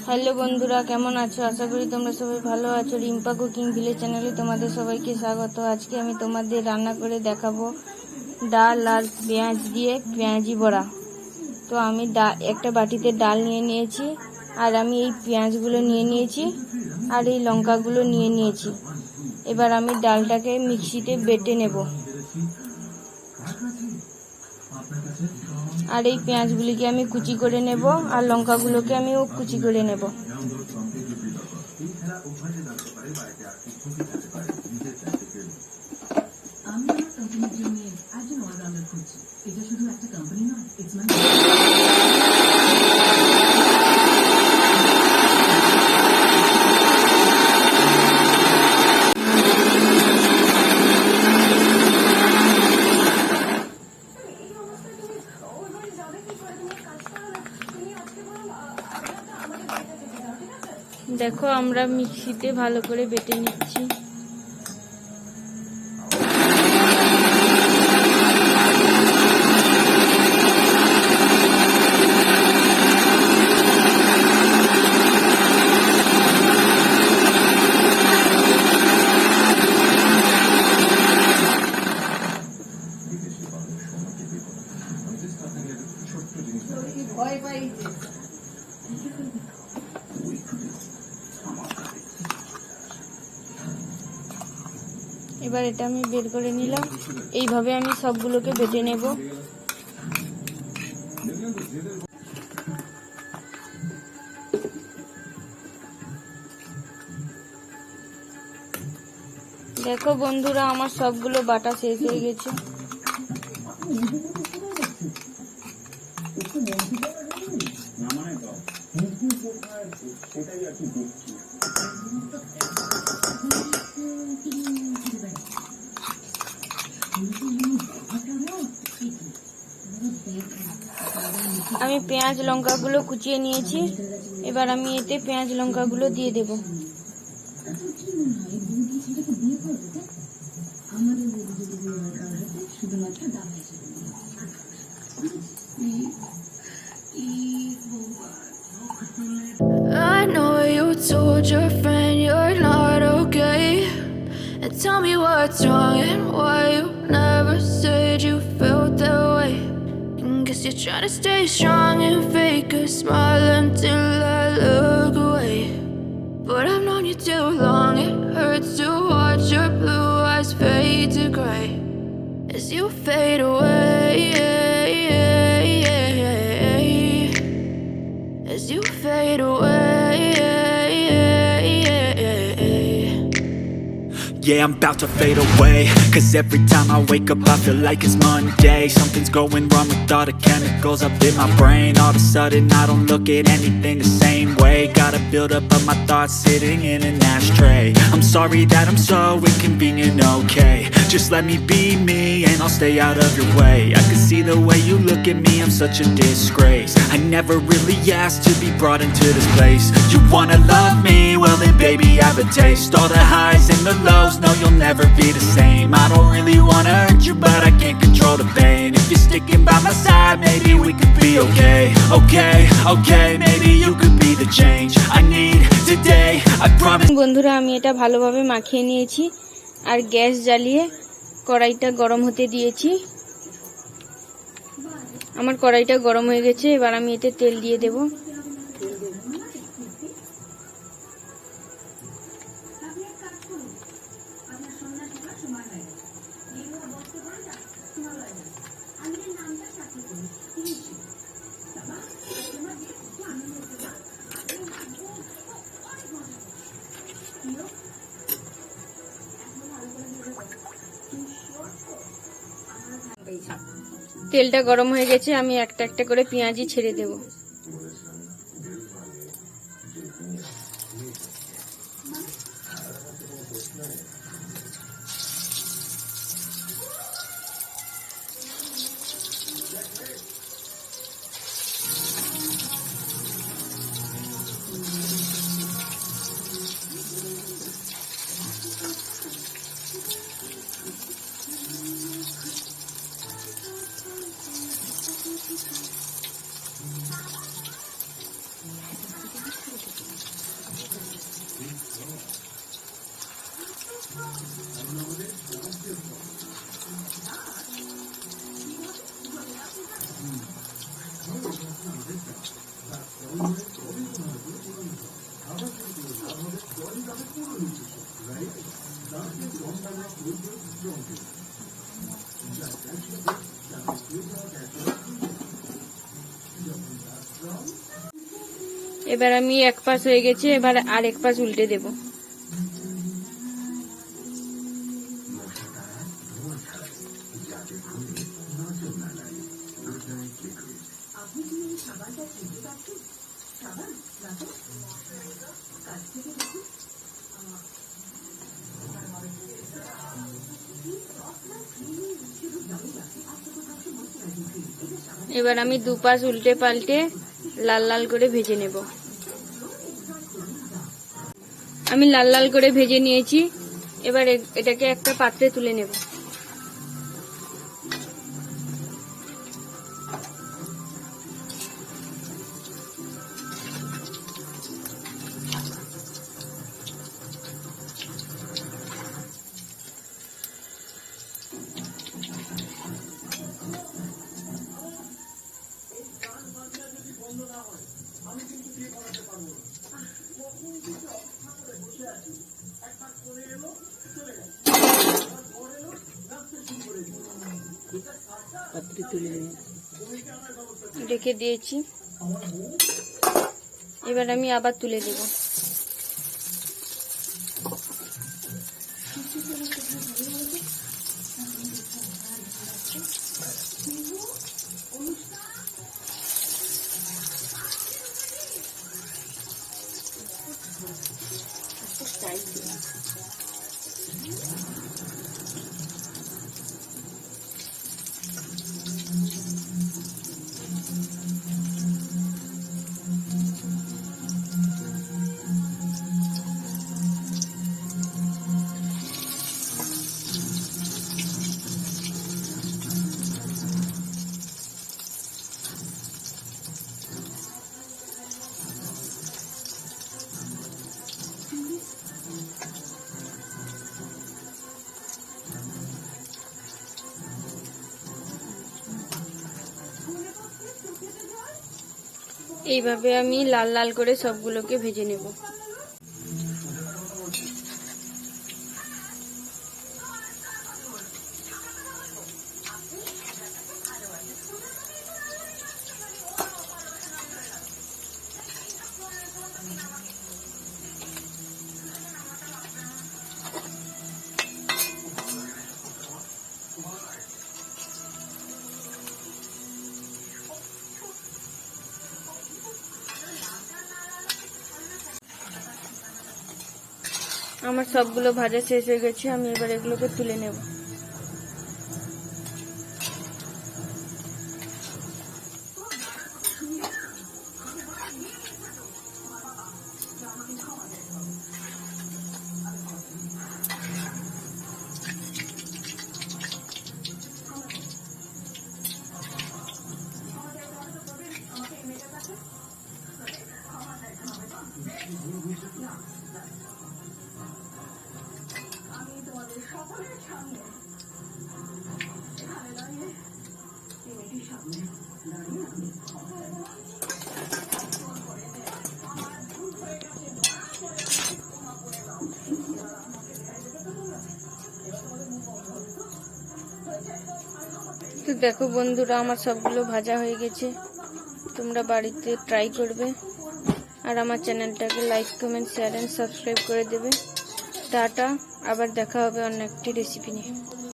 Hello বন্ধুরা, কেমন আছো? আশা করি তোমরা সবাই ভালো আছো। রিম্পা কুকিং ভিলেজ চ্যানেলে তোমাদের সবাইকে স্বাগত। আজকে আমি তোমাদের রান্না করে দেখাবো ডাল আর পেঁয়াজ দিয়ে পেঁয়াজি বড়া। তো আমি একটা বাটিতে ডাল নিয়ে নিয়েছি, আর আমি এই পেঁয়াজগুলো নিয়ে নিয়েছি, আর এই লঙ্কাগুলো নিয়ে নিয়েছি। এবার আমি ডালটাকে মিক্সিতে বেটে নেব, আর এই পেঁয়াজগুলিকে আমি কুচি করে নেব, আর লঙ্কাগুলোকে আমিও কুচি করে নেব। দেখো, আমরা মিক্সিতে ভালো করে বেটে নিচ্ছি। এবার এটা আমি বের করে নিলাম। এইভাবে আমি সবগুলোকে বেটে নেব। দেখো বন্ধুরা, আমার সবগুলো বাটা শেষ হয়ে গেছে। আমি পেঁয়াজ লঙ্কাগুলো কুচিয়ে নিয়েছি। এবার আমি এতে পেঁয়াজ লঙ্কাগুলো দিয়ে দেব। I know you told your friend you're not okay, and tell me what's wrong and why you never said you felt that way. And guess you're trying to stay strong and fake a smile until I look away. But I've known you too long, it hurts to watch your blue eyes fade to gray as you fade away, as you fade away. Yeah, I'm about to fade away, 'cause every time I wake up I feel like it's Monday. Something's going wrong with all the chemicals up in my brain. All of a sudden I don't look at anything the same way. Gotta build up of my thoughts sitting in an ashtray. I'm sorry that I'm so inconvenient, okay? Just let me be me and I'll stay out of your way. I can see the way you look at me, I'm such a disgrace. I never really asked to be brought into this place. You wanna love me? Well then baby, have a taste. All the highs and the lows, no, you'll never be the same. I don't really wanna hurt you, but I can't control the pain. If you're sticking by my side, maybe we could be okay. Okay, maybe you could be the change I need today, I promise. বন্ধুরা, আমি এটা ভালোভাবে মাখিয়ে নিয়েছি, আর gas জ্বালিয়ে কড়াইটা গরম হতে দিয়েছি। আমার কড়াইটা গরম হয়ে গেছে। এবার আমি এতে তেল দিয়ে দেব। তেলটা গরম হয়ে গেছে, আমি একটা একটা করে পেঁয়াজি ছেড়ে দেব। এবার আমি এক পাশ হয়ে গেছে, এবার আর এক পাশ উল্টে দেব। এবার আমি দুপাশ উল্টে পাল্টে লাল লাল করে ভেজে নেব। আমি লাল লাল করে ভেজে নিয়েছি, এবার এটাকে একটা পাত্রে তুলে নেব। রেখে দিয়েছি, এবার আমি আবার তুলে দেব। এইভাবে আমি লাল লাল করে সবগুলোকে ভেজে নেব। আমার সবগুলো ভাজা শেষ হয়ে গেছে, আমি এবার এগুলোকে তুলে নেব। তো দেখো বন্ধুরা, আমার সবগুলো ভাজা হয়ে গেছে। তোমরা বাড়িতে ট্রাই করবে আর আমার চ্যানেলটাকে like, comment, share and subscribe করে দেবে। টাটা, আবার দেখা হবে অন্য একটি রেসিপি নিয়ে।